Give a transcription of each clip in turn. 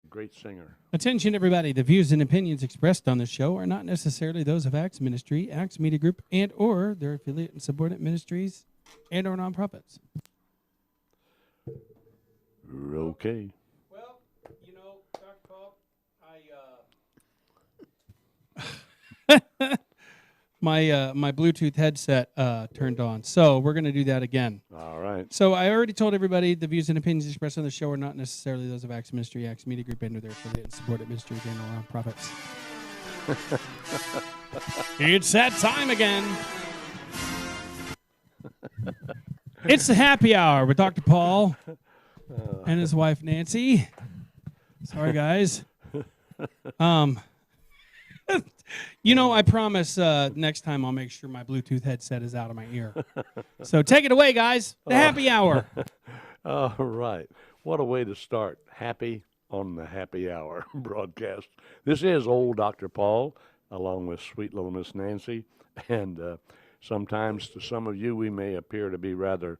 Great singer. Attention, everybody. The views and opinions expressed on the show are not necessarily those of Acts Ministry, Acts Media Group, and or their affiliate and subordinate ministries and or nonprofits. Okay. Well, you know, Dr. Paul, my Bluetooth headset turned on, so we're going to do that again. All right. So I already told everybody the views and opinions expressed on the show are not necessarily those of Acts Ministry, Acts Media Group, and or their affiliate and supported ministries and or nonprofits. It's that time again. It's the happy hour with Dr. Paul and his wife Nancy. Sorry, guys. You know, I promise next time I'll make sure my Bluetooth headset is out of my ear. So take it away, guys. The happy hour. All right. What a way to start. Happy on the happy hour broadcast. This is old Dr. Paul, along with sweet little Miss Nancy. And sometimes to some of you, we may appear to be rather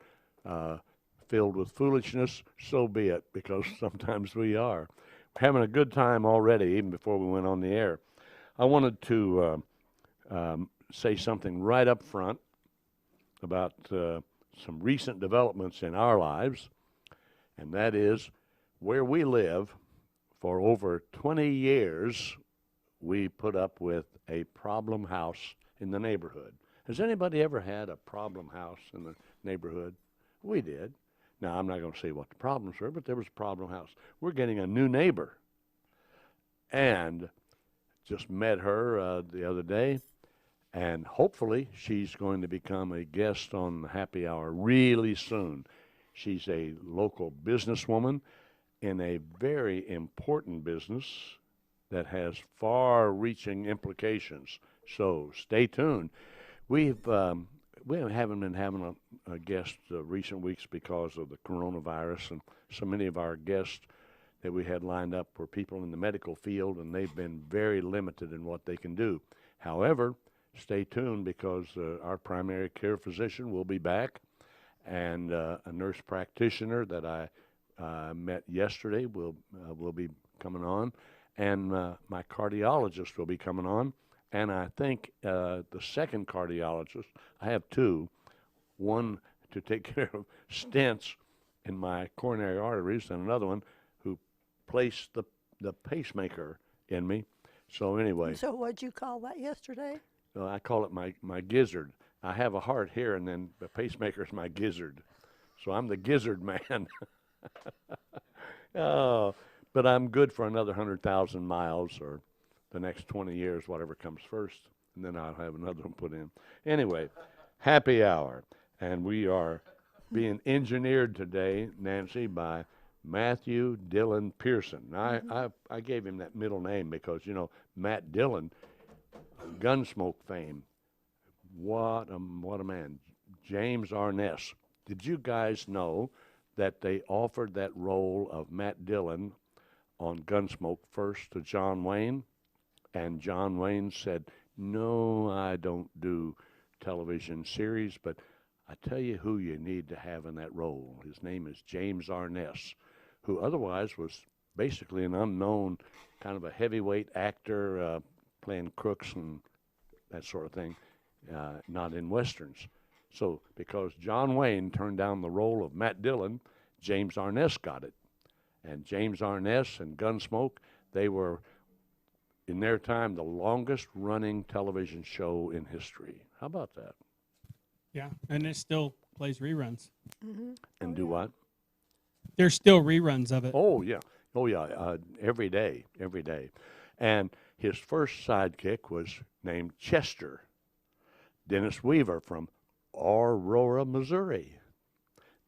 filled with foolishness. So be it, because sometimes we are. We're having a good time already, even before we went on the air. I wanted to say something right up front about some recent developments in our lives, and that is where we live. For over 20 years, we put up with a problem house in the neighborhood. Has anybody ever had a problem house in the neighborhood? We did. Now, I'm not going to say what the problems were, but there was a problem house. We're getting a new neighbor, and just met her the other day, and hopefully she's going to become a guest on the happy hour really soon. She's a local businesswoman in a very important business that has far-reaching implications. So stay tuned. We haven't been having a guest recent weeks because of the coronavirus, and so many of our guests that we had lined up were people in the medical field, and they've been very limited in what they can do. However, stay tuned, because our primary care physician will be back, and a nurse practitioner that I met yesterday will be coming on, and my cardiologist will be coming on, and I think the second cardiologist, I have two, one to take care of stents in my coronary arteries, and another one who placed the pacemaker in me. So anyway. So what'd you call that yesterday? I call it my gizzard. I have a heart here, and then the pacemaker's my gizzard. So I'm the gizzard man. Oh, but I'm good for another 100,000 miles or the next 20 years, whatever comes first, and then I'll have another one put in. Anyway, happy hour. And we are being engineered today, Nancy, by Matthew Dillon Pearson. Now, I gave him that middle name because, you know, Matt Dillon, Gunsmoke fame. What a man. James Arness. Did you guys know that they offered that role of Matt Dillon on Gunsmoke first to John Wayne? And John Wayne said, no, I don't do television series, but I tell you who you need to have in that role. His name is James Arness, who otherwise was basically an unknown kind of a heavyweight actor, playing crooks and that sort of thing, not in Westerns. So because John Wayne turned down the role of Matt Dillon, James Arness got it. And James Arness and Gunsmoke, they were, in their time, the longest running television show in history. How about that? Yeah, and it still plays reruns. Mm-hmm. And do what? There's still reruns of it. Oh, yeah. Oh, yeah. Every day. And his first sidekick was named Chester, Dennis Weaver from Aurora, Missouri.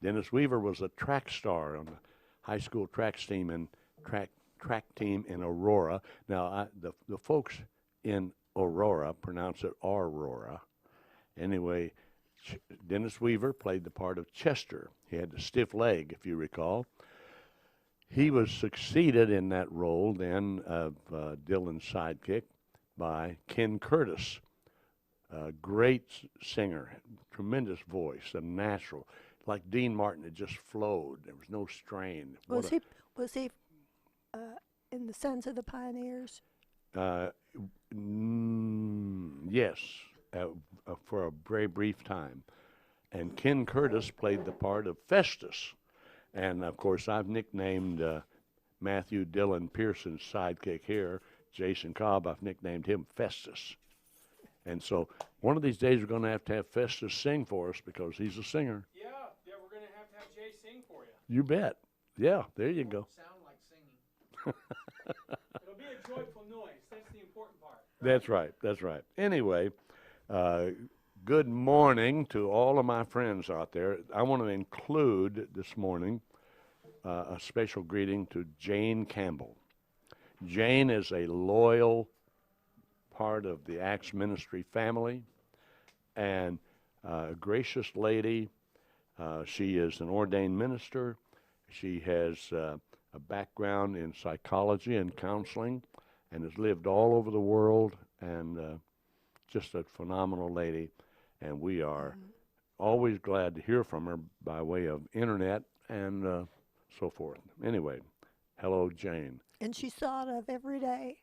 Dennis Weaver was a track star on the high school track team in Aurora. Now, the folks in Aurora pronounce it Aurora. Anyway, Dennis Weaver played the part of Chester. He had the stiff leg, if you recall. He was succeeded in that role then of Dillon's sidekick by Ken Curtis, a great singer, tremendous voice, a natural. Like Dean Martin, it just flowed. There was no strain. Was he in the Sons of the Pioneers? Uh, yes, for a very brief time. And Ken Curtis played the part of Festus. And of course, I've nicknamed Matthew Dillon Pearson's sidekick here, Jason Cobb, I've nicknamed him Festus. And so one of these days we're going to have Festus sing for us because he's a singer. Yeah, we're going to have Jay sing for you. You bet. Yeah, there you go. Sound like singing. It'll be a joyful noise. That's the important part. That's right. That's right. Anyway, good morning to all of my friends out there. I want to include this morning a special greeting to Jane Campbell. Jane is a loyal part of the Acts Ministry family and a gracious lady. She is an ordained minister. She has a background in psychology and counseling and has lived all over the world, and just a phenomenal lady. And we are always glad to hear from her by way of internet and so forth. Anyway, hello, Jane. And she's thought of every day.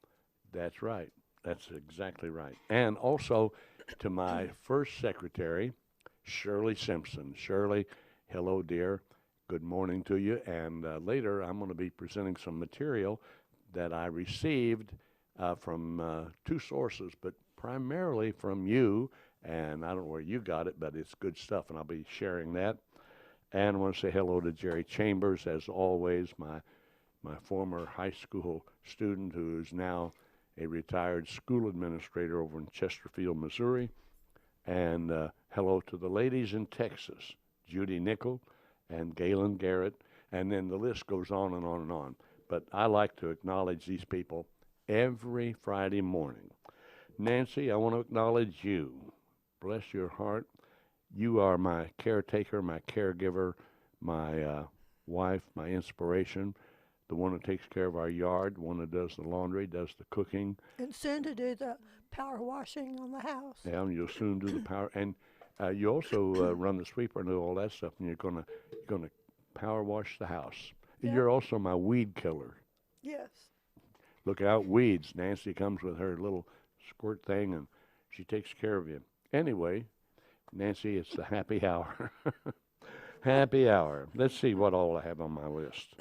That's right. That's exactly right. And also to my first secretary, Shirley Simpson. Shirley, hello, dear. Good morning to you. And later I'm going to be presenting some material that I received from two sources, but primarily from you. And I don't know where you got it, but it's good stuff, and I'll be sharing that. And I want to say hello to Jerry Chambers, as always, my former high school student who is now a retired school administrator over in Chesterfield, Missouri. And hello to the ladies in Texas, Judy Nickel and Galen Garrett. And then the list goes on and on and on. But I like to acknowledge these people every Friday morning. Nancy, I want to acknowledge you. Bless your heart. You are my caretaker, my caregiver, my wife, my inspiration, the one who takes care of our yard, the one who does the laundry, does the cooking. And soon to do the power washing on the house. Yeah, and you'll soon do the power. And you also run the sweeper and do all that stuff, and you're gonna power wash the house. Yeah. You're also my weed killer. Yes. Look out, weeds. Nancy comes with her little squirt thing, and she takes care of you. Anyway, Nancy, it's the happy hour. Happy hour. Let's see what all I have on my list.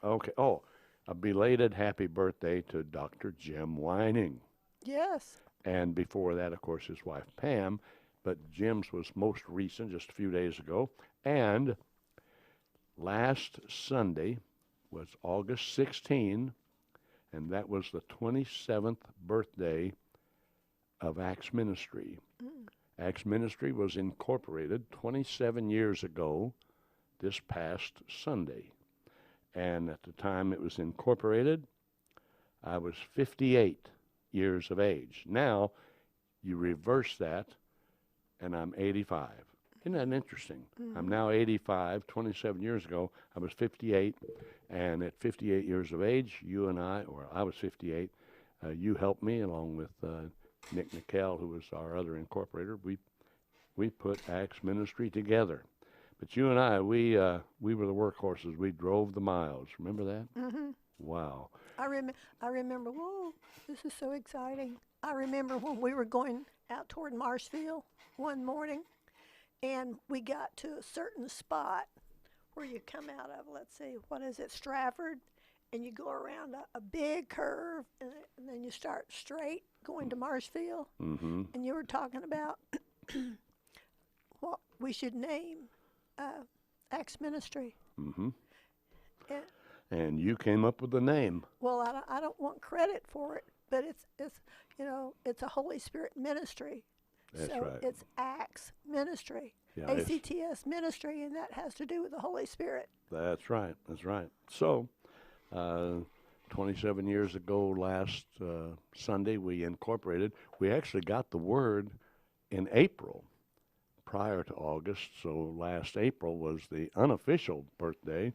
Okay. Oh, a belated happy birthday to Dr. Jim Whining. Yes. And before that, of course, his wife, Pam. But Jim's was most recent, just a few days ago. And last Sunday was August 16, and that was the 27th birthday of Acts Ministry. Acts Ministry was incorporated 27 years ago this past Sunday. And at the time it was incorporated, I was 58 years of age. Now, you reverse that, and I'm 85. Isn't that interesting? I'm now 85. 27 years ago, I was 58. And at 58 years of age, you and I was 58, you helped me along with Nick Nickel, who was our other incorporator. We put Acts Ministry together. But you and I, we were the workhorses. We drove the miles. Remember that? Mm-hmm. Wow. I remember, whoa, this is so exciting. I remember when we were going out toward Marshville one morning, and we got to a certain spot where you come out of, let's see, what is it, Stratford, and you go around a big curve, and then you start straight going to Marshville. Mm-hmm. And you were talking about what we should name Acts Ministry. Mm-hmm. And, And you came up with the name. well, I don't want credit for it, but it's it's a Holy Spirit ministry. That's so right. it's Acts Ministry, Yeah, it's- ACTS Ministry, and that has to do with the Holy Spirit. That's right. That's right. So, 27 years ago last Sunday, we incorporated. We actually got the word in April prior to August. So last April was the unofficial birthday,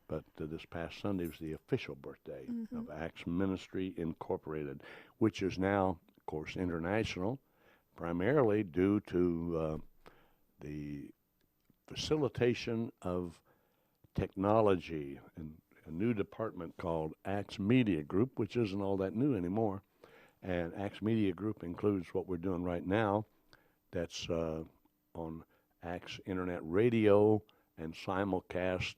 but this past Sunday was the official birthday of Acts Ministry Incorporated, which is now, of course, international, primarily due to the facilitation of technology and new department called Acts Media Group, which isn't all that new anymore. And Acts Media Group includes what we're doing right now. That's on Acts Internet Radio and simulcast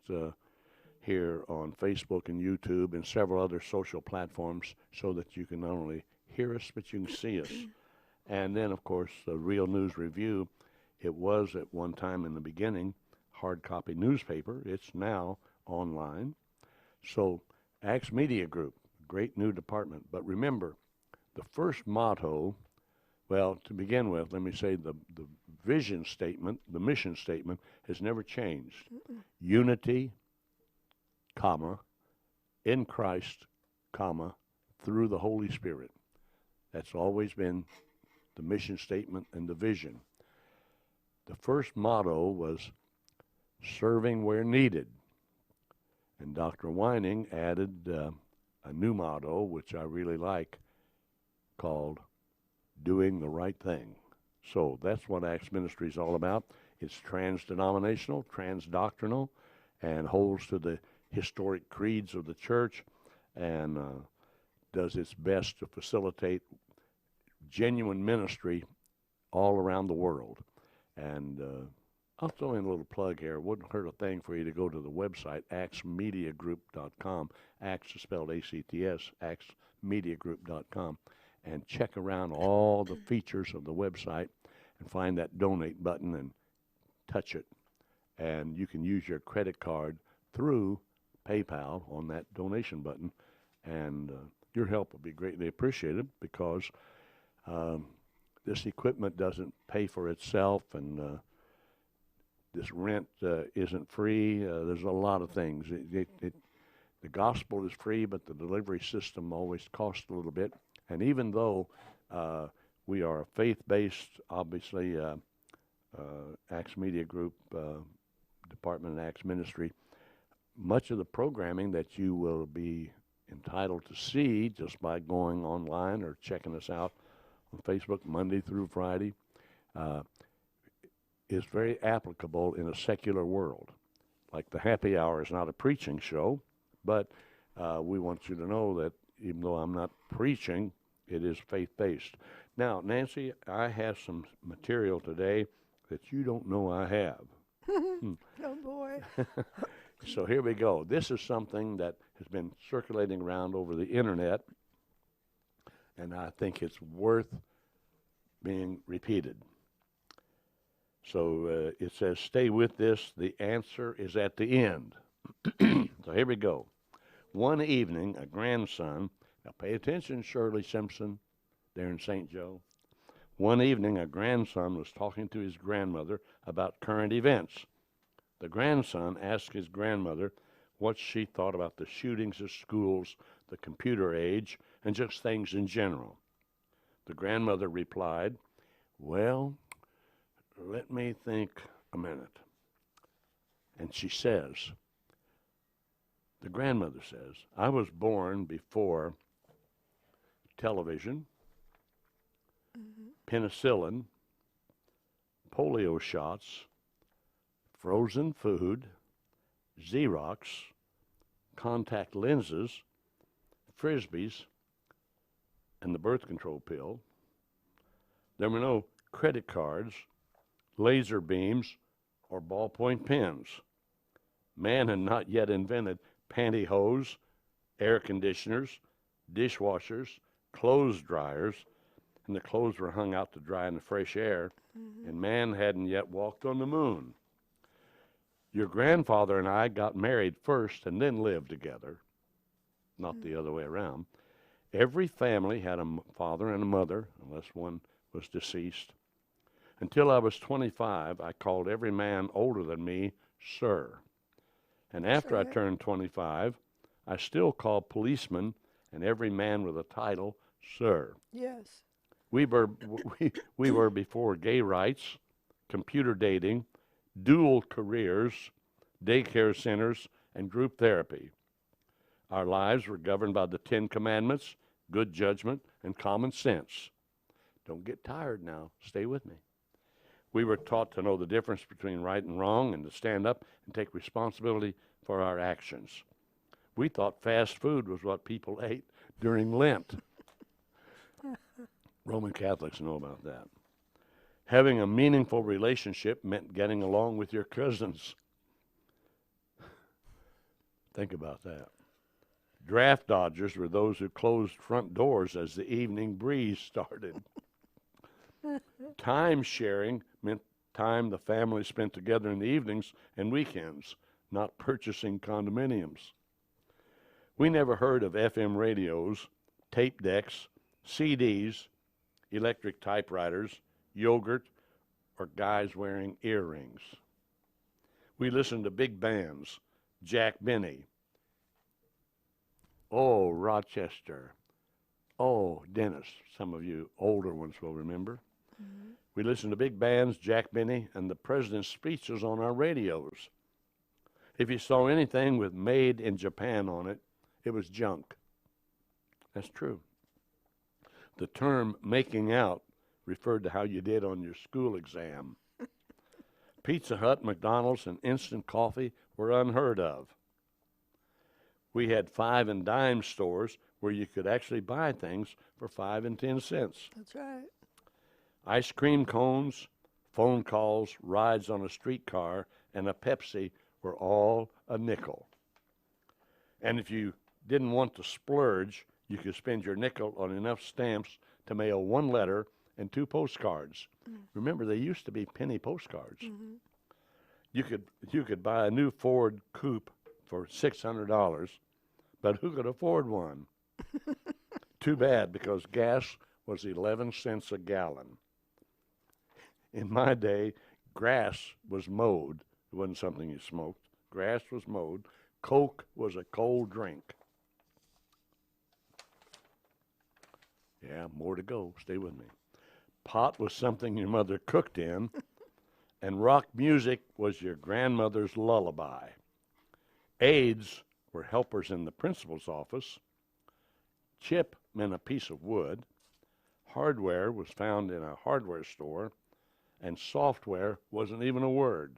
here on Facebook and YouTube and several other social platforms, so that you can not only hear us, but you can see us. And then, of course, the Real News Review. It was at one time in the beginning hard copy newspaper. It's now online. So Acts Media Group, great new department. But remember, the first motto, well, to begin with, let me say the vision statement, the mission statement has never changed. Unity, comma, in Christ, comma, through the Holy Spirit. That's always been the mission statement and the vision. The first motto was serving where needed. And Dr. Wining added a new motto, which I really like, called doing the right thing. So that's what Acts Ministry is all about. It's trans-denominational, trans-doctrinal, and holds to the historic creeds of the church, and does its best to facilitate genuine ministry all around the world. And I'll throw in a little plug here. It wouldn't hurt a thing for you to go to the website, actsmediagroup.com. Acts is spelled A-C-T-S, actsmediagroup.com, and check around all the features of the website and find that donate button and touch it. And you can use your credit card through PayPal on that donation button, and your help will be greatly appreciated, because this equipment doesn't pay for itself, and this rent isn't free. There's a lot of things. The gospel is free, but the delivery system always costs a little bit. And even though we are a faith-based, obviously, Acts Media Group, Department of Acts Ministry, much of the programming that you will be entitled to see just by going online or checking us out on Facebook Monday through Friday is very applicable in a secular world. Like the happy hour is not a preaching show, but we want you to know that even though I'm not preaching, it is faith-based. Now, Nancy, I have some material today that you don't know I have. Oh, boy. So here we go. This is something that has been circulating around over the internet, and I think it's worth being repeated. So it says, stay with this. The answer is at the end. So here we go. One evening, a grandson, now pay attention, Shirley Simpson, there in St. Joe. One evening, a grandson was talking to his grandmother about current events. The grandson asked his grandmother what she thought about the shootings at schools, the computer age, and just things in general. The grandmother replied, well, let me think a minute. And she says, the grandmother says, I was born before television, penicillin, polio shots, frozen food, Xerox, contact lenses, Frisbees, and the birth control pill. There were no credit cards, laser beams, or ballpoint pens. Man had not yet invented pantyhose, air conditioners, dishwashers, clothes dryers, and the clothes were hung out to dry in the fresh air, and man hadn't yet walked on the moon. Your grandfather and I got married first and then lived together, not the other way around. Every family had a father and a mother, unless one was deceased. Until I was 25, I called every man older than me, sir. And after I turned 25, I still called policemen and every man with a title, sir. Yes. We were before gay rights, computer dating, dual careers, daycare centers, and group therapy. Our lives were governed by the 10 Commandments, good judgment, and common sense. Don't get tired now. Stay with me. We were taught to know the difference between right and wrong and to stand up and take responsibility for our actions. We thought fast food was what people ate during Lent. Roman Catholics know about that. Having a meaningful relationship meant getting along with your cousins. Think about that. Draft dodgers were those who closed front doors as the evening breeze started. Time sharing meant time the family spent together in the evenings and weekends, not purchasing condominiums. We never heard of FM radios, tape decks, CDs, electric typewriters, yogurt, or guys wearing earrings. We listened to big bands, Jack Benny, oh, Rochester, oh, Dennis. Some of you older ones will remember. Mm-hmm. We listened to big bands, Jack Benny, and the president's speeches on our radios. If you saw anything with "Made in Japan" on it, it was junk. That's true. The term "making out" referred to how you did on your school exam. Pizza Hut, McDonald's, and instant coffee were unheard of. We had 5 and dime stores where you could actually buy things for 5 and 10 cents. That's right. Ice cream cones, phone calls, rides on a streetcar, and a Pepsi were all a nickel. And if you didn't want to splurge, you could spend your nickel on enough stamps to mail 1 letter and 2 postcards. Remember, they used to be penny postcards. Mm-hmm. You could buy a new Ford Coupe for $600, but who could afford one? Too bad, because gas was 11 cents a gallon. In my day, grass was mowed. It wasn't something you smoked. Grass was mowed. Coke was a cold drink. Yeah, more to go. Stay with me. Pot was something your mother cooked in, and rock music was your grandmother's lullaby. Aides were helpers in the principal's office. Chip meant a piece of wood. Hardware was found in a hardware store, and software wasn't even a word.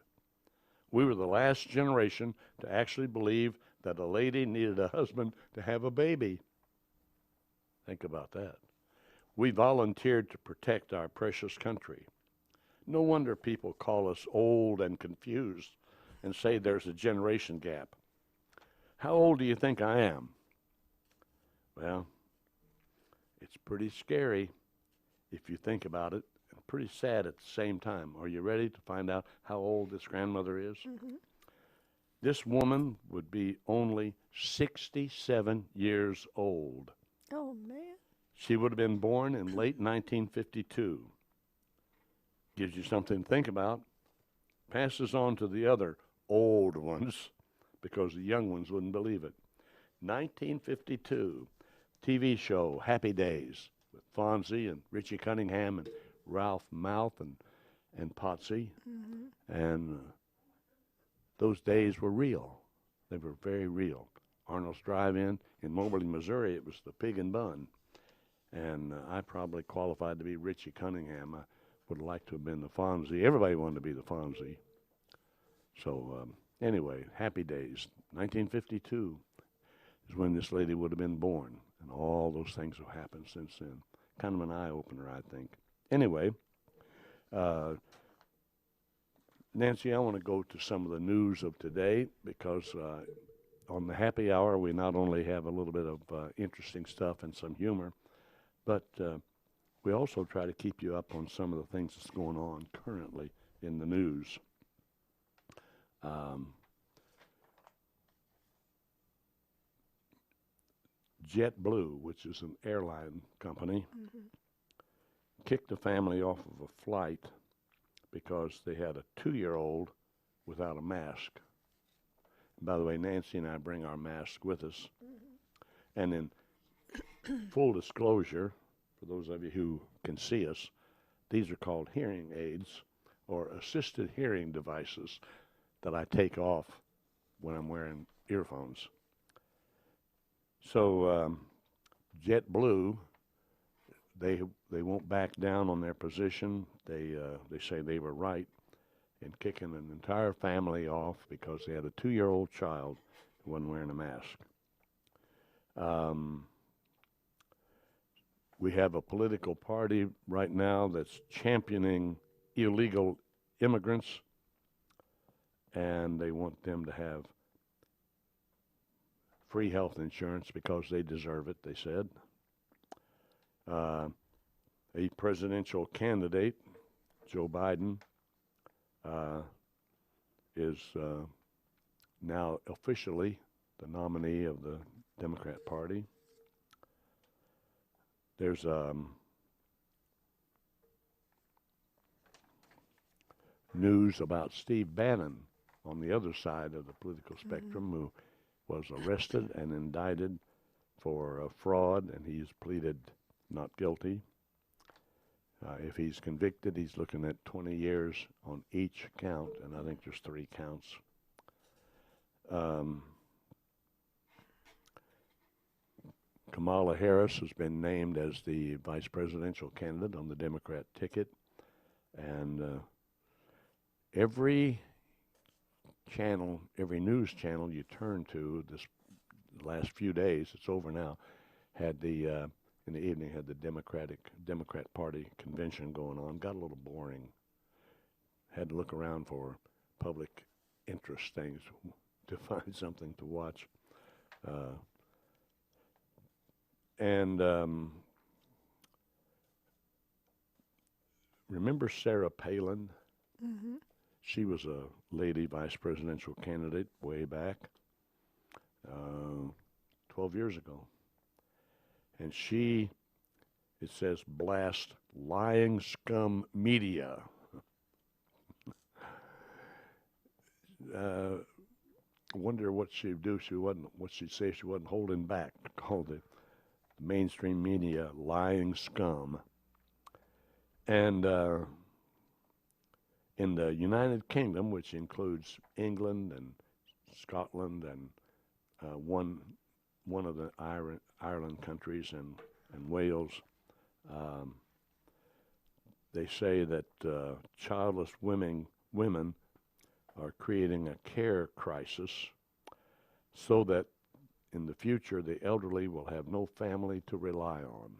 We were the last generation to actually believe that a lady needed a husband to have a baby. Think about that. We volunteered to protect our precious country. No wonder people call us old and confused and say there's a generation gap. How old do you think I am? Well, it's pretty scary if you think about it, and pretty sad at the same time. Are you ready to find out how old this grandmother is? Mm-hmm. This woman would be only 67 years old. Oh, man. She would have been born in late 1952. Gives you something to think about. Passes on to the other old ones, because the young ones wouldn't believe it. 1952, TV show Happy Days with Fonzie and Richie Cunningham and Ralph Mouth and Potsy. Mm-hmm. And those days were real. They were very real. Arnold's Drive-In in Moberly, Missouri, it was the Pig and Bun. And I probably qualified to be Richie Cunningham. I would like to have been the Fonzie. Everybody wanted to be the Fonzie. So anyway, Happy Days, 1952 is when this lady would have been born. And all those things have happened since then. Kind of an eye-opener, I think. Anyway, Nancy, I want to go to some of the news of today, because on the happy hour we not only have a little bit of interesting stuff and some humor, but we also try to keep you up on some of the things that's going on currently in the news. JetBlue, which is an airline company, kicked a family off of a flight because they had a 2-year-old without a mask. And by the way, Nancy and I bring our masks with us. And in full disclosure, for those of you who can see us, these are called hearing aids or assisted hearing devices that I take off when I'm wearing earphones. So JetBlue, they won't back down on their position. They say they were right in kicking an entire family off because they had a 2-year-old child who wasn't wearing a mask. Um, we have a political party right now that's championing illegal immigrants, and they want them to have free health insurance because they deserve it, they said. A presidential candidate, Joe Biden, is now officially the nominee of the Democrat Party. There's news about Steve Bannon on the other side of the political spectrum, who was arrested and indicted for fraud, and he's pleaded not guilty. If he's convicted, he's looking at 20 years on each count, and I think there's 3 counts. Kamala Harris has been named as the vice presidential candidate on the Democrat ticket, and every channel, every news channel you turn to this last few days, it's over now, had the in the evening had the Democrat Party convention going on. Got a little boring. Had to look around for public interest things to find something to watch. Remember Sarah Palin? Mm-hmm. She was a lady vice presidential candidate way back, 12 years ago. And she, it says, blast lying scum media. Wonder what she'd do. What she'd say she wasn't holding back. Called the mainstream media lying scum. And in the United Kingdom, which includes England and Scotland and one of the Ireland countries and Wales, they say that childless women are creating a care crisis so that in the future the elderly will have no family to rely on.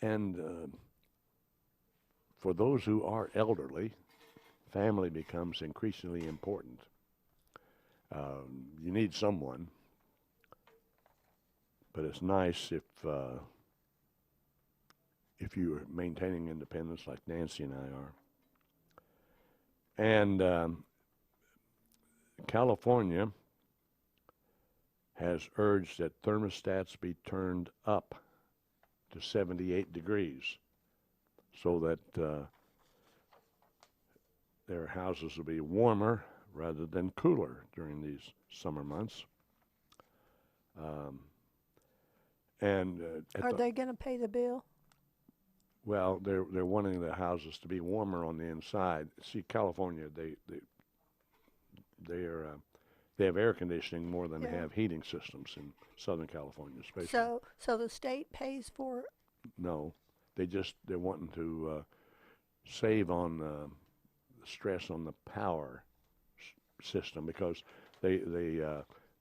And for those who are elderly, family becomes increasingly important. You need someone, but it's nice if you're maintaining independence like Nancy and I are. And California has urged that thermostats be turned up to 78 degrees so that their houses will be warmer rather than cooler during these summer months. Are they going to pay the bill? Well, they're wanting the houses to be warmer on the inside. See, California, they have air conditioning more than they have heating systems in Southern California, especially. So the state pays for? No, they're wanting to save on the stress on the power system because they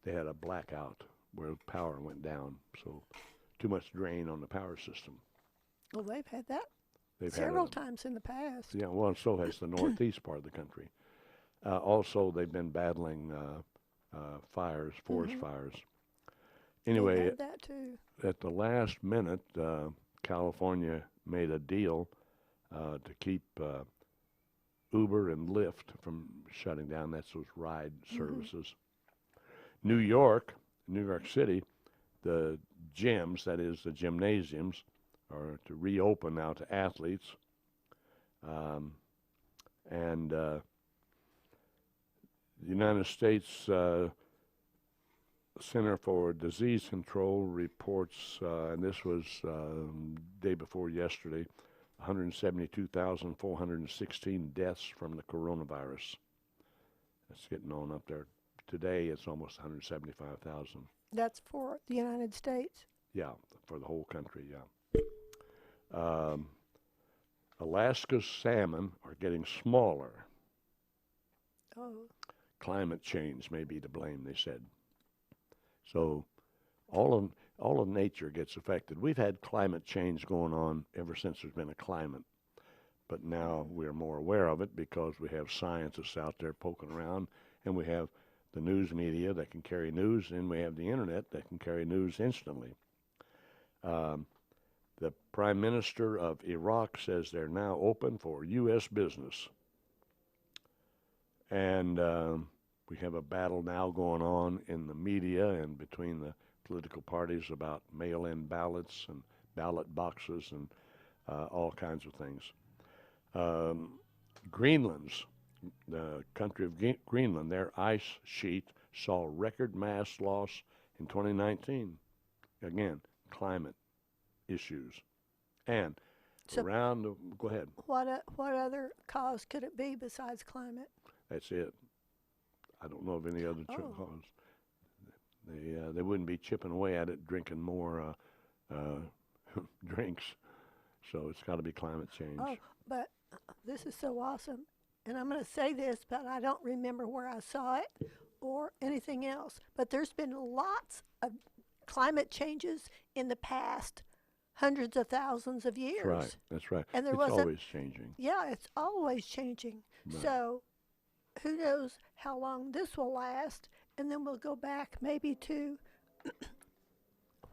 had a blackout where power went down, so too much drain on the power system. Well, they've had that They've several times in the past. Yeah, well, and so has the northeast part of the country. Also, they've been battling fires, forest fires. Anyway, they had that too. At the last minute, California made a deal to keep Uber and Lyft from shutting down. That's those ride services. New York City, the gyms, that is the gymnasiums, are to reopen now to athletes. The United States Center for Disease Control reports, and this was day before yesterday, 172,416 deaths from the coronavirus. It's getting on up there. Today, it's almost 175,000. That's for the United States? Yeah, for the whole country, yeah. Alaska's salmon are getting smaller. Oh. Climate change may be to blame, they said. So all of nature gets affected. We've had climate change going on ever since there's been a climate, but now we're more aware of it because we have scientists out there poking around, and we have the news media that can carry news, and we have the internet that can carry news instantly. The Prime Minister of Iraq says they're now open for U.S. business. And we have a battle now going on in the media and between the political parties about mail-in ballots and ballot boxes and all kinds of things. The country of Greenland, their ice sheet saw record mass loss in 2019. Again, climate issues. And So go ahead. what other cause could it be besides climate? That's it. I don't know of any other Oh. cause. They wouldn't be chipping away at it, drinking more drinks. So it's got to be climate change. Oh, but this is so awesome. And I'm going to say this, but I don't remember where I saw it or anything else. But there's been lots of climate changes in the past hundreds of thousands of years. That's right. That's right. And there it's wasn't- always changing. Yeah, it's always changing. Right. So who knows how long this will last, and then we'll go back maybe to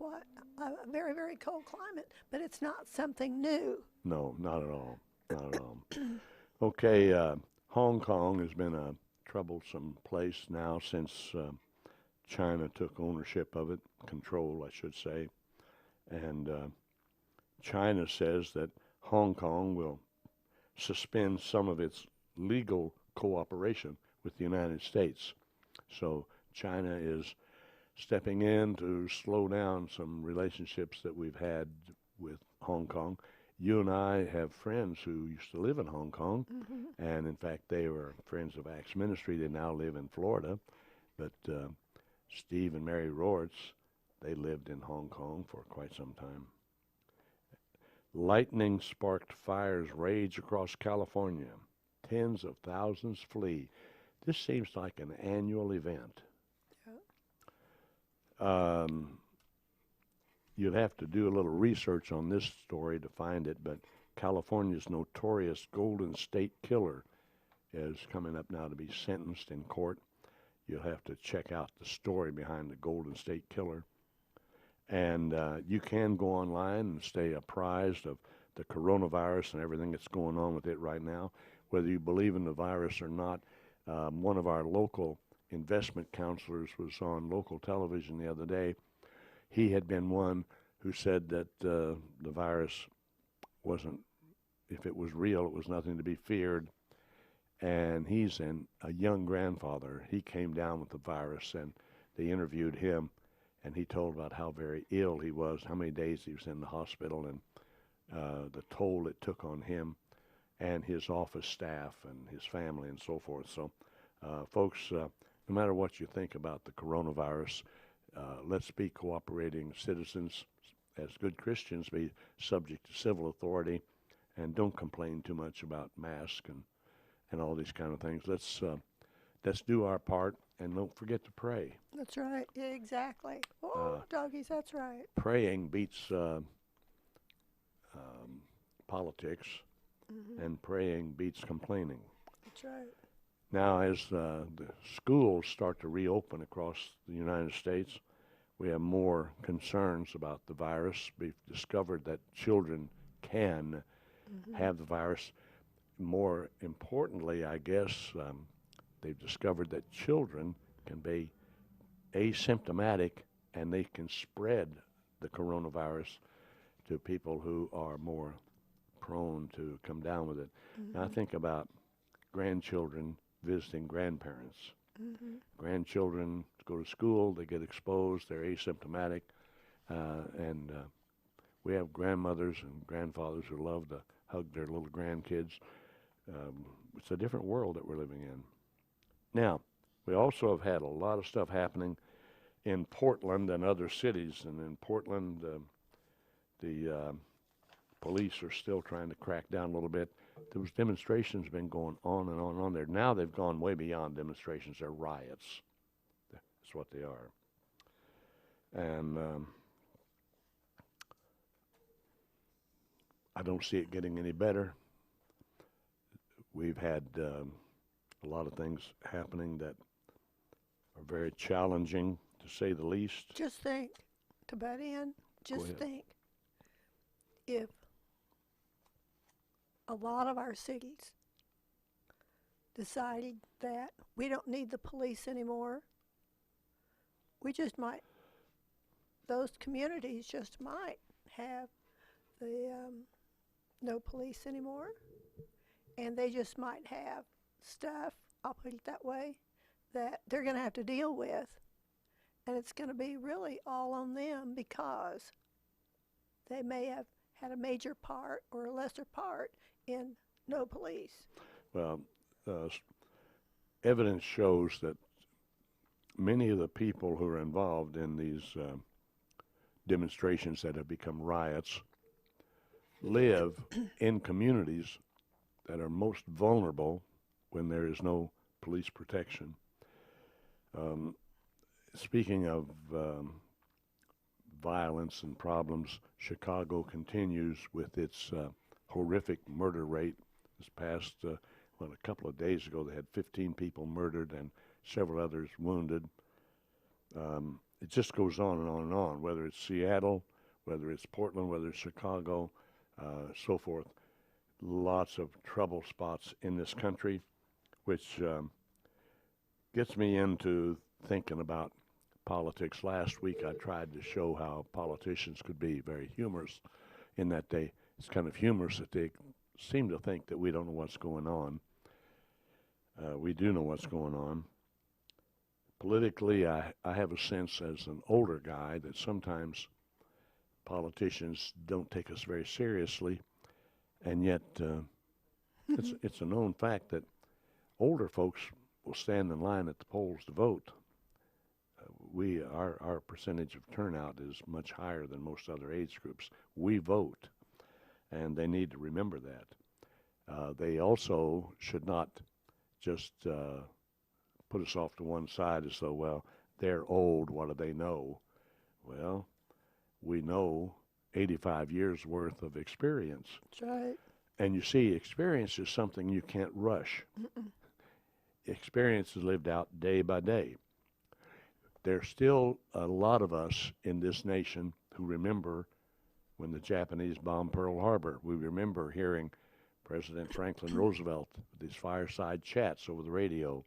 a very, very cold climate, but it's not something new. No, not at all. Not at all. Okay, Hong Kong has been a troublesome place now since China took ownership of it, control, I should say. And China says that Hong Kong will suspend some of its legal cooperation with the United States. So China is stepping in to slow down some relationships that we've had with Hong Kong. You and I have friends who used to live in Hong Kong, and in fact, they were friends of Acts Ministry. They now live in Florida, but Steve and Mary Rorts, they lived in Hong Kong for quite some time. Lightning sparked fires rage across California. Tens of thousands flee. This seems like an annual event. You'd have to do a little research on this story to find it, but California's notorious Golden State Killer is coming up now to be sentenced in court. You'll have to check out the story behind the Golden State Killer. And you can go online and stay apprised of the coronavirus and everything that's going on with it right now. Whether you believe in the virus or not, one of our local investment counselors was on local television the other day. He had been one who said that the virus wasn't, if it was real, it was nothing to be feared. And he's a young grandfather. He came down with the virus, and they interviewed him, and he told about how very ill he was, how many days he was in the hospital, and the toll it took on him and his office staff and his family and so forth. So, folks, no matter what you think about the coronavirus, let's be cooperating citizens. As good Christians, be subject to civil authority, and don't complain too much about masks and all these kind of things. Let's do our part, and don't forget to pray. That's right. Yeah, exactly. Oh, doggies, that's right. Praying beats politics, and praying beats complaining. That's right. Now, as the schools start to reopen across the United States, we have more concerns about the virus. We've discovered that children can have the virus. More importantly, I guess, they've discovered that children can be asymptomatic and they can spread the coronavirus to people who are more prone to come down with it. Now, I think about grandchildren visiting grandparents. Grandchildren go to school, they get exposed, they're asymptomatic, and we have grandmothers and grandfathers who love to hug their little grandkids. It's a different world that we're living in. Now, we also have had a lot of stuff happening in Portland and other cities, and in Portland, the police are still trying to crack down a little bit. Those demonstrations have been going on and on and on there. Now they've gone way beyond demonstrations. They're riots. That's what they are. And I don't see it getting any better. We've had a lot of things happening that are very challenging, to say the least. Just think, to butt in, just ahead. think if a lot of our cities decided that we don't need the police anymore, we just might, those communities just might have the no police anymore, and they just might have stuff, I'll put it that way, that they're going to have to deal with, and it's going to be really all on them because they may have had a major part or a lesser part in no police. Well, evidence shows that many of the people who are involved in these demonstrations that have become riots live in communities that are most vulnerable when there is no police protection. Speaking of violence and problems, Chicago continues with its horrific murder rate. This past, a couple of days ago, they had 15 people murdered and several others wounded. It just goes on and on and on, whether it's Seattle, whether it's Portland, whether it's Chicago, so forth. Lots of trouble spots in this country, which gets me into thinking about politics. Last week I tried to show how politicians could be very humorous in that it's kind of humorous that they seem to think that we don't know what's going on. We do know what's going on. Politically, I have a sense as an older guy that sometimes politicians don't take us very seriously, and yet it's a known fact that older folks will stand in line at the polls to vote. Our percentage of turnout is much higher than most other age groups. We vote, and they need to remember that. They also should not just put us off to one side as though, well, they're old, what do they know? Well, we know 85 years worth of experience. That's right. And you see, experience is something you can't rush. Experience is lived out day by day. There's still a lot of us in this nation who remember when the Japanese bombed Pearl Harbor. We remember hearing President Franklin Roosevelt with his fireside chats over the radio.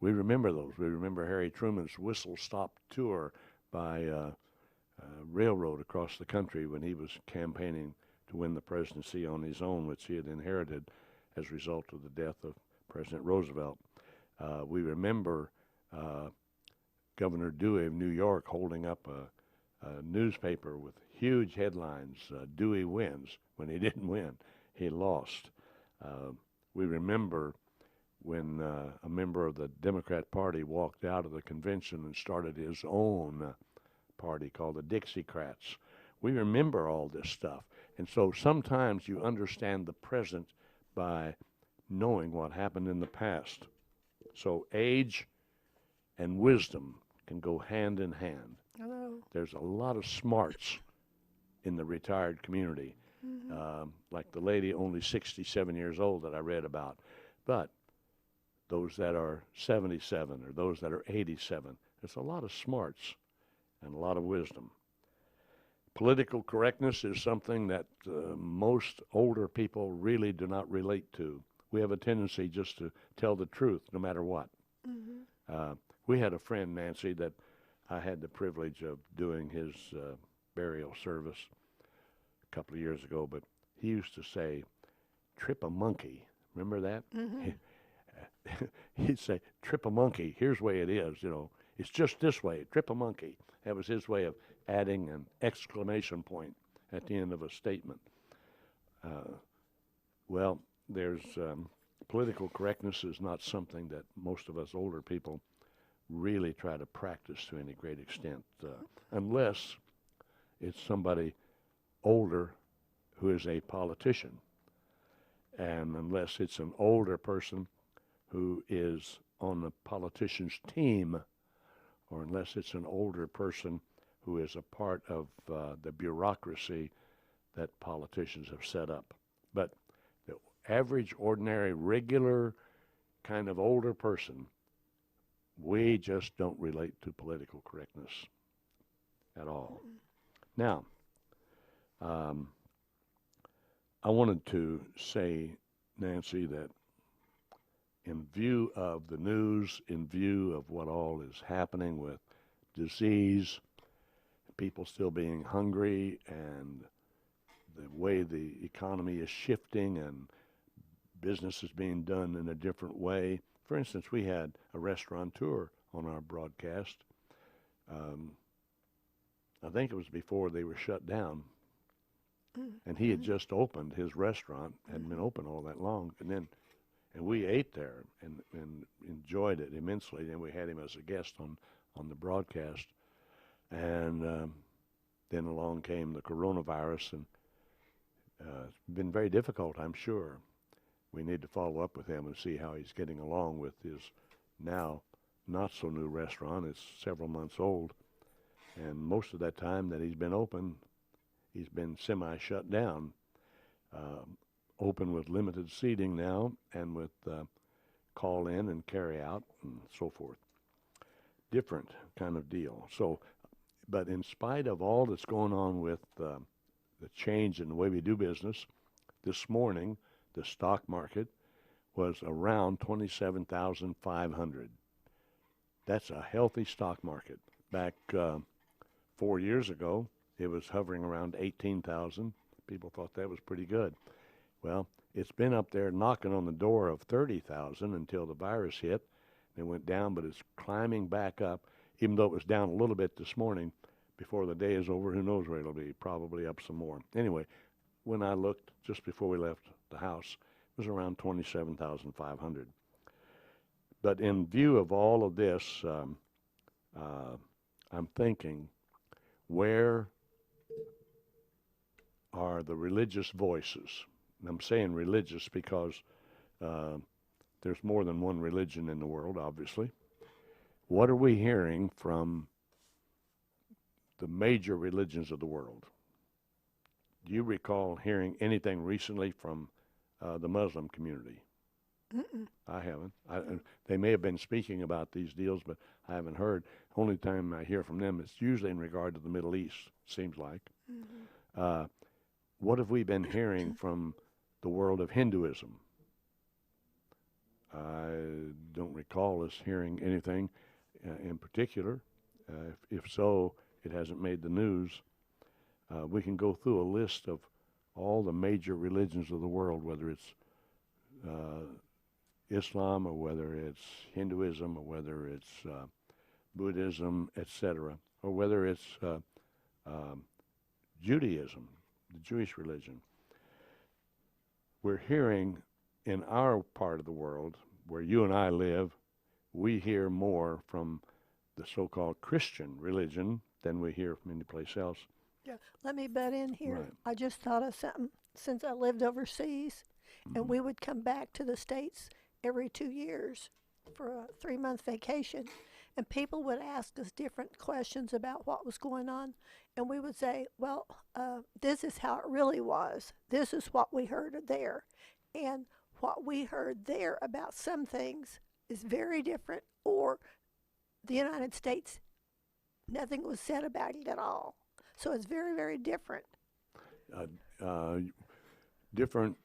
We remember those. We remember Harry Truman's whistle-stop tour by railroad across the country when he was campaigning to win the presidency on his own, which he had inherited as a result of the death of President Roosevelt. We remember Governor Dewey of New York holding up a newspaper with huge headlines, Dewey wins. When he didn't win, he lost. We remember when a member of the Democrat Party walked out of the convention and started his own party called the Dixiecrats. We remember all this stuff. And so sometimes you understand the present by knowing what happened in the past. So age and wisdom can go hand in hand. Hello. There's a lot of smarts in the retired community, like the lady only 67 years old that I read about. But those that are 77 or those that are 87, there's a lot of smarts and a lot of wisdom. Political correctness is something that most older people really do not relate to. We have a tendency just to tell the truth no matter what. We had a friend, Nancy, that I had the privilege of doing his burial service a couple of years ago, but he used to say, trip a monkey. Remember that? He'd say, trip a monkey. Here's the way it is, It's just this way. Trip a monkey. That was his way of adding an exclamation point at the end of a statement. Well, there's political correctness is not something that most of us older people really try to practice to any great extent, unless it's somebody older who is a politician, and unless it's an older person who is on the politician's team, or unless it's an older person who is a part of the bureaucracy that politicians have set up. But the average, ordinary, regular kind of older person, we just don't relate to political correctness at all. Now, I wanted to say, Nancy, that in view of the news, in view of what all is happening with disease, people still being hungry, and the way the economy is shifting and business is being done in a different way. For instance, we had a restaurateur on our broadcast. I think it was before they were shut down. And he had just opened his restaurant, hadn't been open all that long, and we ate there and enjoyed it immensely. And we had him as a guest on the broadcast, and then along came the coronavirus, and it's been very difficult, I'm sure. We need to follow up with him and see how he's getting along with his now not so new restaurant. It's several months old, and most of that time that he's been open, he's been semi-shut down, open with limited seating now, and with call-in and carry-out and so forth. Different kind of deal. So, but in spite of all that's going on with the change in the way we do business, this morning the stock market was around 27,500. That's a healthy stock market. Back 4 years ago, it was hovering around 18,000. People thought that was pretty good. Well, it's been up there knocking on the door of 30,000 until the virus hit. It went down, but it's climbing back up, even though it was down a little bit this morning. Before the day is over, who knows where it'll be, probably up some more. Anyway, when I looked just before we left the house, it was around 27,500. But in view of all of this, I'm thinking, where are the religious voices? And I'm saying religious because there's more than one religion in the world, obviously. What are we hearing from the major religions of the world? Do you recall hearing anything recently from the Muslim community? Mm-mm. I haven't. They may have been speaking about these deals, but I haven't heard. Only time I hear from them is usually in regard to the Middle East, seems like. Mm-hmm. What have we been hearing from the world of Hinduism? I don't recall us hearing anything in particular. If so, it hasn't made the news. We can go through a list of all the major religions of the world, whether it's Islam or whether it's Hinduism or whether it's Buddhism, etc., or whether it's Judaism, the Jewish religion. We're hearing in our part of the world, where you and I live, we hear more from the so-called Christian religion than we hear from any place else. Yeah, let me butt in here. Right. I just thought of something. Since I lived overseas, and we would come back to the States every 2 years for a 3-month vacation, and people would ask us different questions about what was going on, and we would say, well, this is how it really was. This is what we heard there. And what we heard there about some things is very different, or the United States, nothing was said about it at all. So it's very, very different. Different.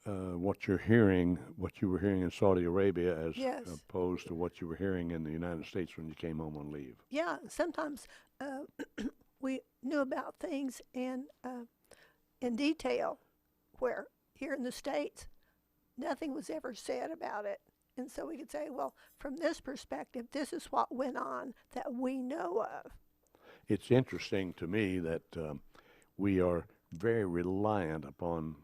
What you're hearing, what you were hearing in Saudi Arabia, as Yes. opposed to what you were hearing in the United States when you came home on leave. Yeah, sometimes we knew about things in detail, where here in the States, nothing was ever said about it. And so we could say, well, from this perspective, this is what went on that we know of. It's interesting to me that we are very reliant upon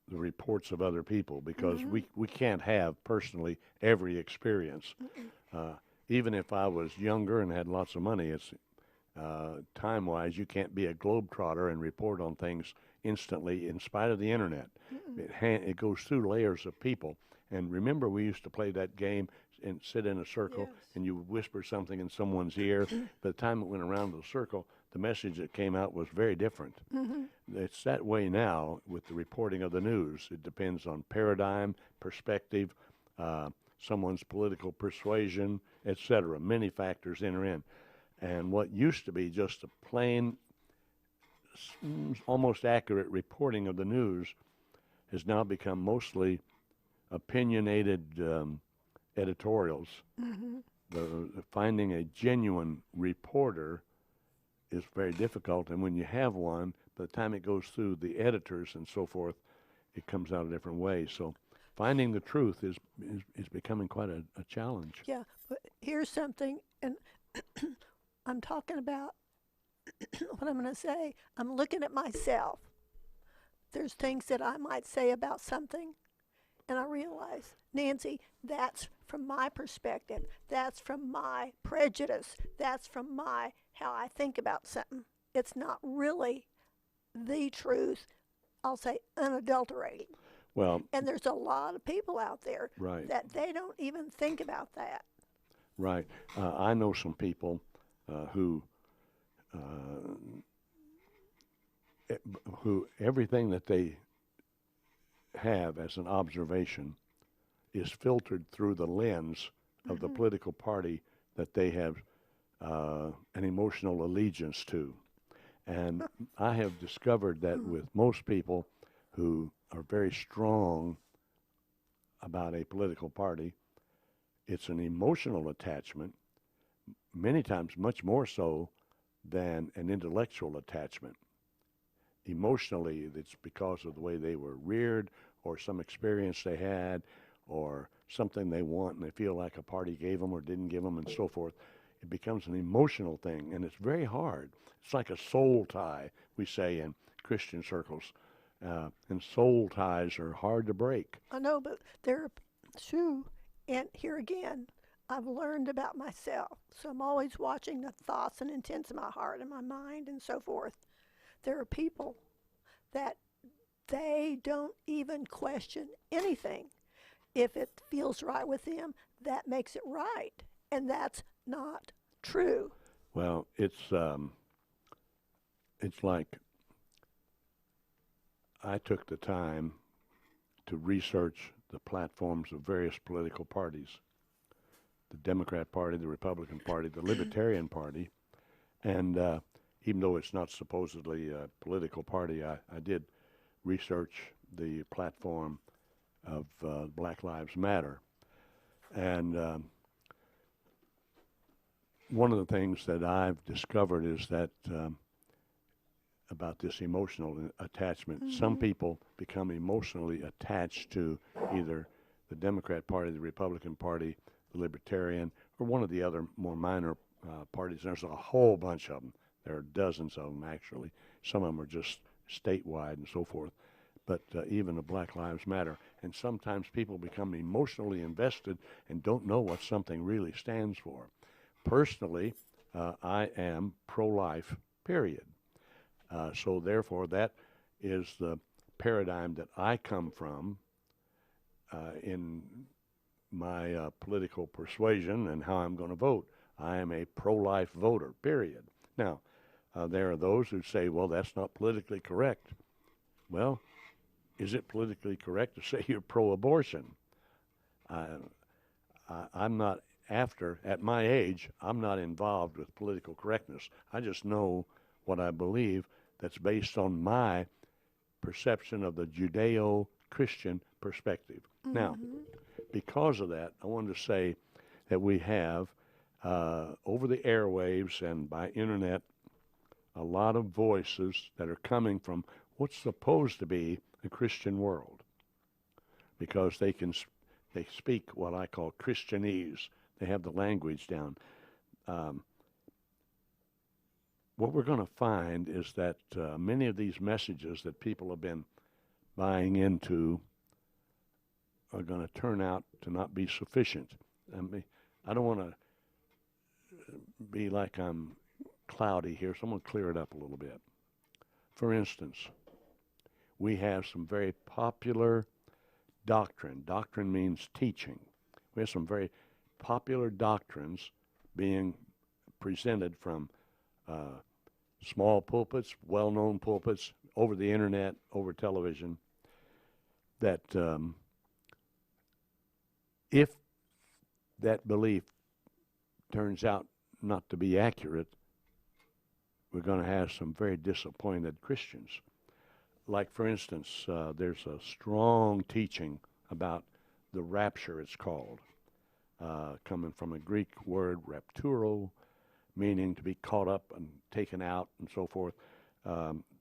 the reports of other people, because we can't have personally every experience. Even if I was younger and had lots of money, it's time-wise, you can't be a globetrotter and report on things instantly in spite of the internet. It goes through layers of people. And remember, we used to play that game, and sit in a circle Yes. and you whisper something in someone's ear. By the time it went around the circle, the message that came out was very different. It's that way now with the reporting of the news. It depends on paradigm, perspective, someone's political persuasion, etc. Many factors enter in. And what used to be just a plain, almost accurate reporting of the news has now become mostly opinionated editorials. Finding a genuine reporter is very difficult, and when you have one, by the time it goes through the editors and so forth, it comes out a different way. So finding the truth is becoming quite a challenge. Yeah, but here's something, and I'm talking about what I'm going to say. I'm looking at myself. There's things that I might say about something, and I realize, Nancy, that's from my perspective. That's from my prejudice. That's from my how I think about something. It's not really the truth. I'll say unadulterated. Well, And there's a lot of people out there right, that they don't even think about that. right. I know some people who everything that they have as an observation is filtered through the lens of the political party that they have an emotional allegiance to. And I have discovered that with most people who are very strong about a political party, it's an emotional attachment, many times much more so than an intellectual attachment. Emotionally, it's because of the way they were reared or some experience they had or something they want and they feel like a party gave them or didn't give them and so forth. It becomes an emotional thing, and it's very hard. It's like a soul tie, we say in Christian circles, and soul ties are hard to break. I know, but there are two, and here again, I've learned about myself. So I'm always watching the thoughts and intents of my heart and my mind and so forth. There are people that they don't even question anything. If it feels right with them, that makes it right. And that's not true. Well, it's like I took the time to research the platforms of various political parties, the Democrat Party, the Republican Party, the Libertarian Party, and even though it's not supposedly a political party, I did research the platform of Black Lives Matter. And one of the things that I've discovered is that about this emotional attachment, some people become emotionally attached to either the Democrat Party, the Republican Party, the Libertarian, or one of the other more minor parties. There's a whole bunch of them. There are dozens of them, actually. Some of them are just statewide and so forth. But even the Black Lives Matter. And sometimes people become emotionally invested and don't know what something really stands for. Personally, I am pro-life, period. So therefore, that is the paradigm that I come from in my political persuasion and how I'm going to vote. I am a pro-life voter, period. Now, there are those who say, well, that's not politically correct. Well, is it politically correct to say you're pro-abortion? I'm not at my age, I'm not involved with political correctness. I just know what I believe that's based on my perception of the Judeo-Christian perspective. Now, because of that, I wanted to say that we have, over the airwaves and by internet, a lot of voices that are coming from what's supposed to be a Christian world, because they speak what I call Christianese. They have the language down. What we're going to find is that many of these messages that people have been buying into are going to turn out to not be sufficient. I don't want to be like I'm cloudy here, so I'm going to clear it up a little bit. For instance, we have some very popular doctrine. Doctrine means teaching. We have some very popular doctrines being presented from small pulpits, well-known pulpits, over the internet, over television, that if that belief turns out not to be accurate, we're going to have some very disappointed Christians. Like, for instance, there's a strong teaching about the rapture, it's called, coming from a Greek word, rapturo, meaning to be caught up and taken out and so forth.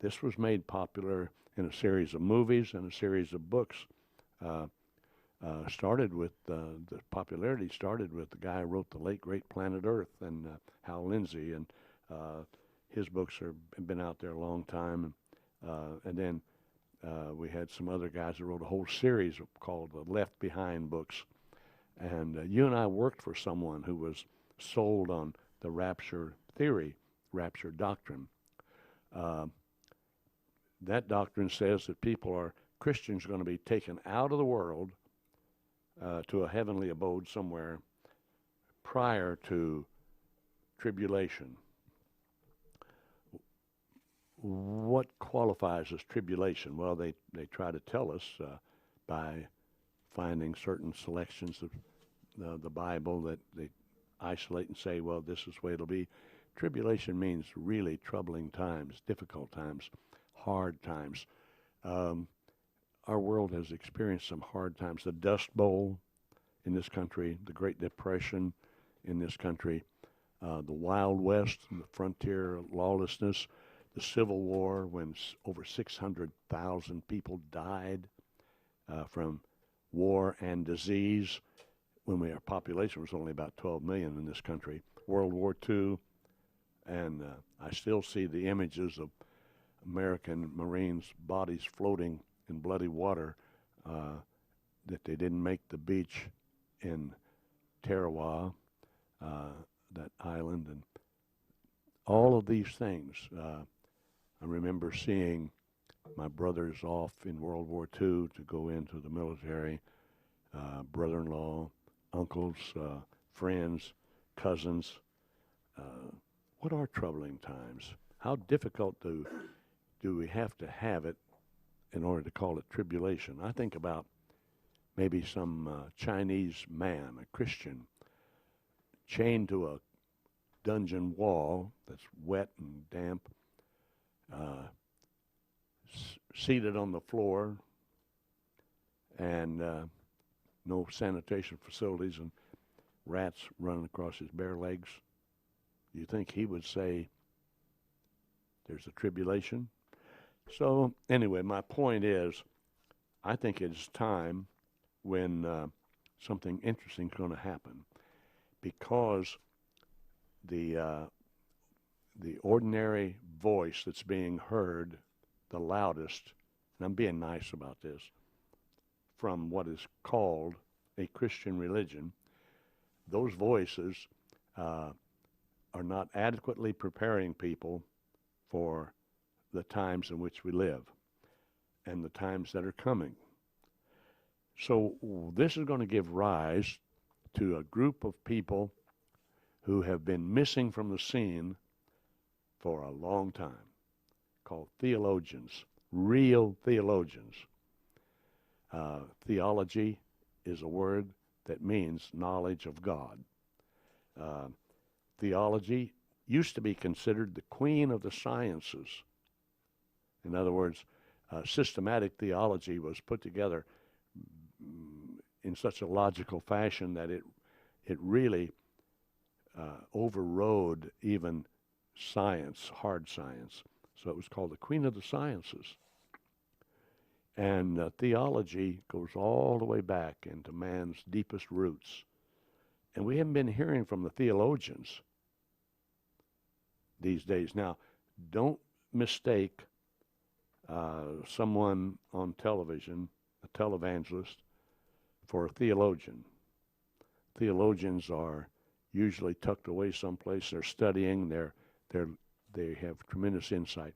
This was made popular in a series of movies and a series of books. Started with the popularity started with the guy who wrote The Late Great Planet Earth, and Hal Lindsey, and his books have been out there a long time. And then we had some other guys that wrote a whole series called the Left Behind books. And you and I worked for someone who was sold on the rapture theory, rapture doctrine. That doctrine says that Christians are going to be taken out of the world to a heavenly abode somewhere prior to tribulation. What qualifies as tribulation? Well, they try to tell us by finding certain selections of the Bible that they isolate and say, well, this is the way it'll be. Tribulation means really troubling times, difficult times, hard times. Our world has experienced some hard times. The Dust Bowl in this country, the Great Depression in this country, the Wild West, and the frontier lawlessness, the Civil War, when over 600,000 people died from war and disease, when our population was only about 12 million in this country. World War II, and I still see the images of American Marines' bodies floating in bloody water, that they didn't make the beach in Tarawa, that island, and all of these things. I remember seeing my brothers off in World War II to go into the military, brother-in-law, uncles, friends, cousins. What are troubling times? How difficult do we have to have it in order to call it tribulation? I think about maybe some Chinese man, a Christian, chained to a dungeon wall that's wet and damp, seated on the floor, and no sanitation facilities, and rats running across his bare legs. Do you think he would say there's a tribulation? So anyway, my point is, I think it's time when something interesting is going to happen, because the ordinary voice that's being heard the loudest, and I'm being nice about this, from what is called a Christian religion, those voices are not adequately preparing people for the times in which we live and the times that are coming. So this is going to give rise to a group of people who have been missing from the scene for a long time, called theologians, real theologians. Theology is a word that means knowledge of God. Theology used to be considered the queen of the sciences. In other words, systematic theology was put together in such a logical fashion that it really overrode even science, hard science. So it was called the queen of the sciences. And theology goes all the way back into man's deepest roots. And we haven't been hearing from the theologians these days. Now, don't mistake someone on television, a televangelist, for a theologian. Theologians are usually tucked away someplace. They're studying. They have tremendous insight.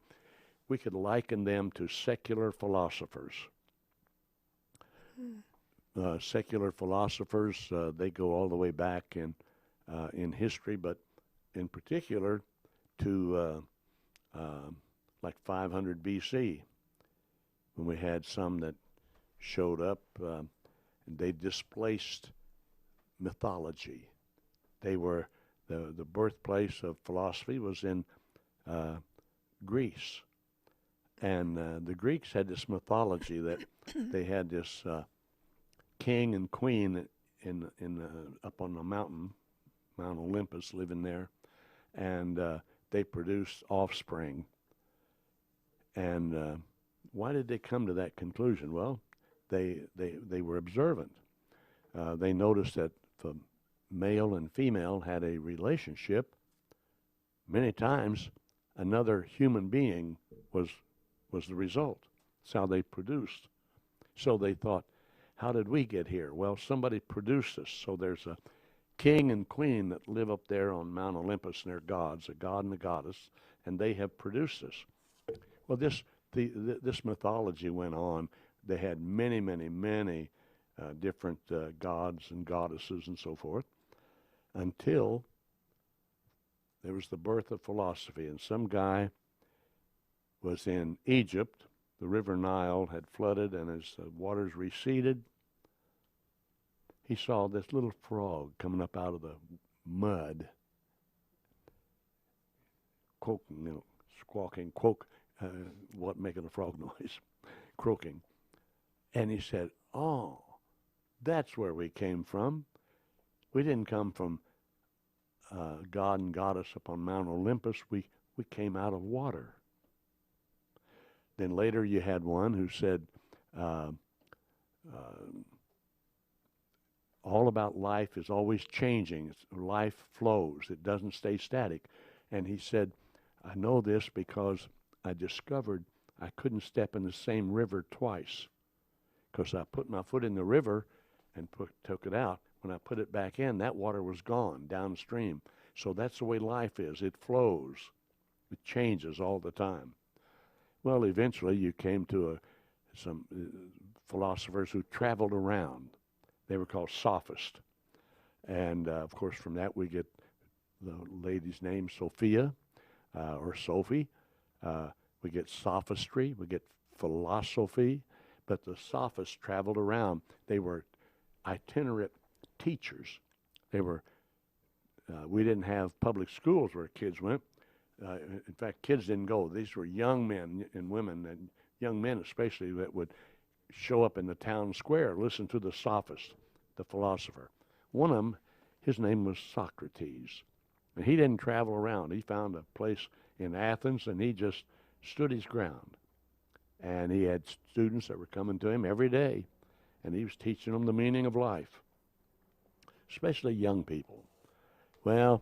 We could liken them to secular philosophers. secular philosophers. They go all the way back in history, but in particular to like 500 BC, when we had some that showed up. They displaced mythology. They were the birthplace of philosophy was in Greece, and the Greeks had this mythology that they had this king and queen in up on the mountain, Mount Olympus, living there, and they produced offspring. And why did they come to that conclusion? Well, they were observant. They noticed that the male and female had a relationship. Many times, another human being was the result. That's how they produced. So they thought, how did we get here? Well, somebody produced us. So there's a king and queen that live up there on Mount Olympus, and they're gods, a god and a goddess, and they have produced us. Well, this mythology went on. They had many different gods and goddesses and so forth, until there was the birth of philosophy. And some guy was in Egypt. The river Nile had flooded, and as the waters receded, he saw this little frog coming up out of the mud, croaking, squawking, making a frog noise, croaking. And he said, "Oh, that's where we came from. We didn't come from God and goddess upon Mount Olympus. We came out of water." Then later you had one who said, all about life is always changing. Life flows. It doesn't stay static. And he said, I know this because I discovered I couldn't step in the same river twice, because I put my foot in the river and took it out. When I put it back in, that water was gone downstream. So that's the way life is. It flows. It changes all the time. Well, eventually you came to some philosophers who traveled around. They were called sophists. And, of course, from that we get the lady's name, Sophia, or Sophie. We get sophistry. We get philosophy. But the sophists traveled around. They were itinerant teachers. They were, we didn't have public schools where kids went. In fact, kids didn't go. These were young men and women, and young men especially, that would show up in the town square, listen to the sophist, the philosopher. One of them, his name was Socrates. And he didn't travel around. He found a place in Athens, and he just stood his ground. And he had students that were coming to him every day, and he was teaching them the meaning of life, especially young people. Well,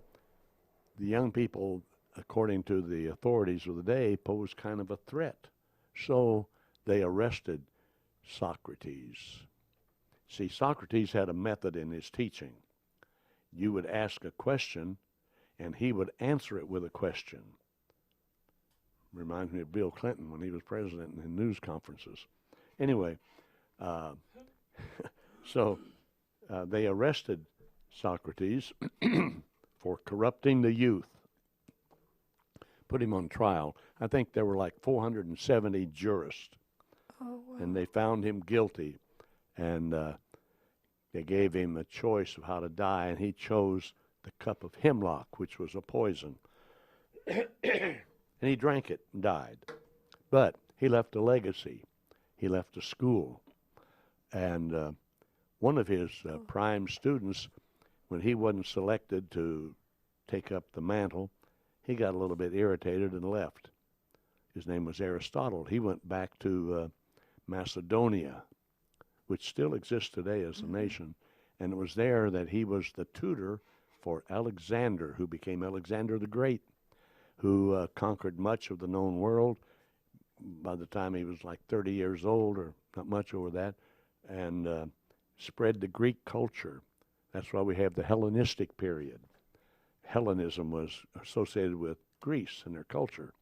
the young people, according to the authorities of the day, posed kind of a threat. So they arrested Socrates. See, Socrates had a method in his teaching. You would ask a question, and he would answer it with a question. Reminds me of Bill Clinton when he was president in news conferences. Anyway, so they arrested Socrates for corrupting the youth. Put him on trial. I think there were like 470 jurists. Oh, wow. And they found him guilty. And they gave him a choice of how to die, and he chose the cup of hemlock, which was a poison. And he drank it and died. But he left a legacy. He left a school. And one of his prime students, when he wasn't selected to take up the mantle, he got a little bit irritated and left. His name was Aristotle. He went back to Macedonia, which still exists today as a nation. And it was there that he was the tutor for Alexander, who became Alexander the Great, who conquered much of the known world by the time he was like 30 years old, or not much over that, and spread the Greek culture. That's why we have the Hellenistic period. Hellenism was associated with Greece and their culture.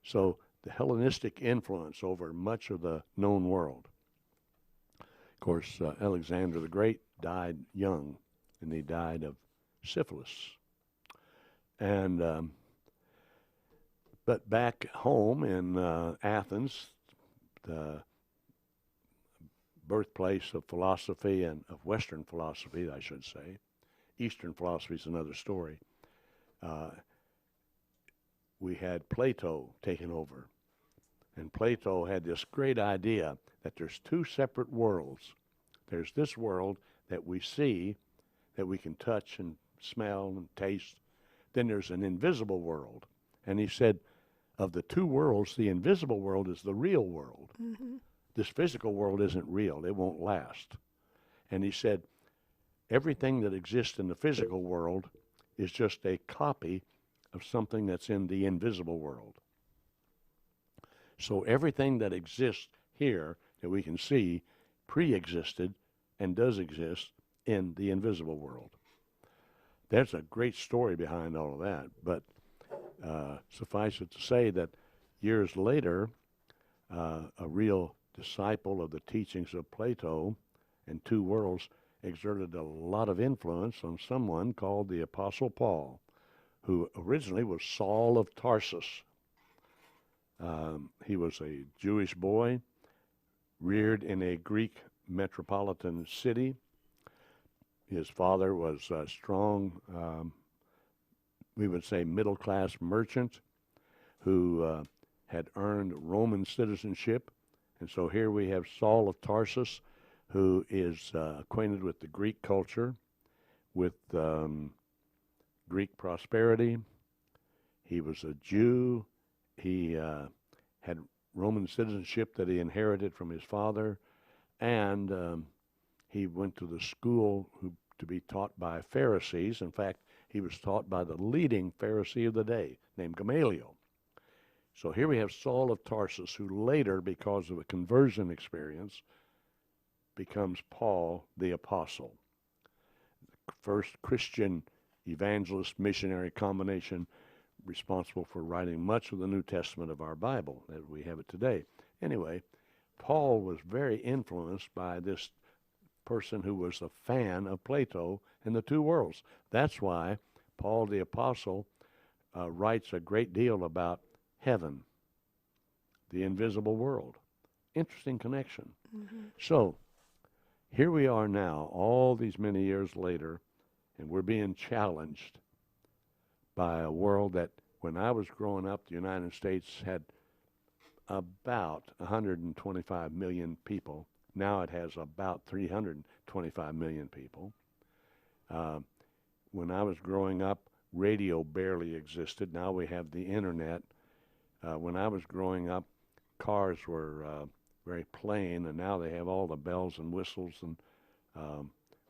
So the Hellenistic influence over much of the known world. Of course, Alexander the Great died young, and he died of syphilis. And but back home in Athens, the birthplace of philosophy and of Western philosophy, I should say. Eastern philosophy is another story. We had Plato taken over. And Plato had this great idea that there's two separate worlds. There's this world that we see, that we can touch and smell and taste. Then there's an invisible world. And he said, of the two worlds, the invisible world is the real world. Mm-hmm. This physical world isn't real. It won't last. And he said, everything that exists in the physical world is just a copy of something that's in the invisible world. So everything that exists here that we can see pre-existed and does exist in the invisible world. There's a great story behind all of that, but suffice it to say that years later, a real disciple of the teachings of Plato and two worlds exerted a lot of influence on someone called the Apostle Paul, who originally was Saul of Tarsus. He was a Jewish boy, reared in a Greek metropolitan city. His father was a strong, we would say, middle-class merchant who had earned Roman citizenship. And so here we have Saul of Tarsus, who is acquainted with the Greek culture, with Greek prosperity. He was a Jew. He had Roman citizenship that he inherited from his father, and he went to the school to be taught by Pharisees. In fact, he was taught by the leading Pharisee of the day, named Gamaliel. So here we have Saul of Tarsus, who later, because of a conversion experience, becomes Paul the Apostle, the first Christian evangelist missionary combination responsible for writing much of the New Testament of our Bible as we have it today. Anyway, Paul was very influenced by this person who was a fan of Plato and the two worlds. That's why Paul the Apostle writes a great deal about heaven, the invisible world. Interesting connection. Mm-hmm. So here we are now, all these many years later, and we're being challenged by a world that, when I was growing up, the United States had about 125 million people. Now it has about 325 million people. When I was growing up, radio barely existed. Now we have the internet. When I was growing up, cars were very plain, and now they have all the bells and whistles. And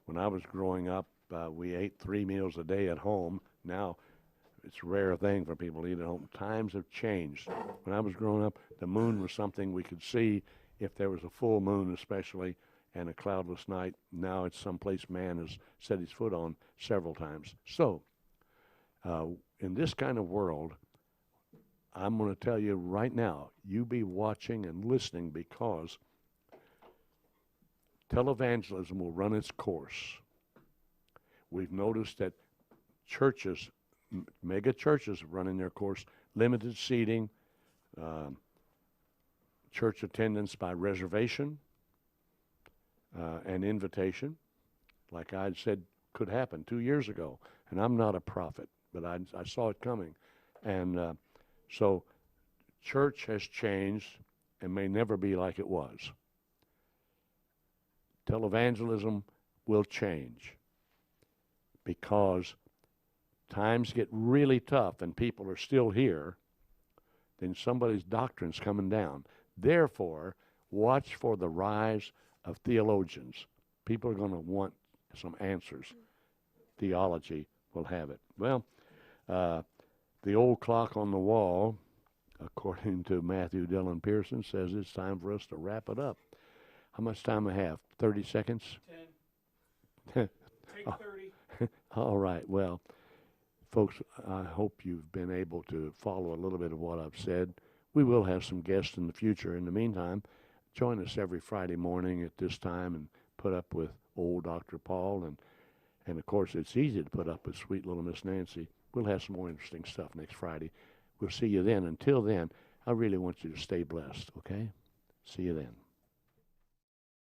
when I was growing up, we ate 3 meals a day at home. Now it's a rare thing for people to eat at home. Times have changed. When I was growing up, the moon was something we could see if there was a full moon especially, and a cloudless night. Now it's someplace man has set his foot on several times. So in this kind of world, I'm going to tell you right now, you be watching and listening, because televangelism will run its course. We've noticed that churches, mega churches, are running their course, limited seating, church attendance by reservation and invitation, like I'd said could happen 2 years ago. And I'm not a prophet, but I saw it coming. And so church has changed and may never be like it was. Televangelism will change, because times get really tough and people are still here, then somebody's doctrine's coming down. Therefore, watch for the rise of theologians. People are going to want some answers. Theology will have it. Well, the old clock on the wall, according to Matthew Dillon Pearson, says it's time for us to wrap it up. How much time I have? 30 seconds? 10. Take 30. All right. Well, folks, I hope you've been able to follow a little bit of what I've said. We will have some guests in the future. In the meantime, join us every Friday morning at this time and put up with old Dr. Paul. And of course, it's easy to put up with sweet little Miss Nancy. We'll have some more interesting stuff next Friday. We'll see you then. Until then, I really want you to stay blessed, okay? See you then.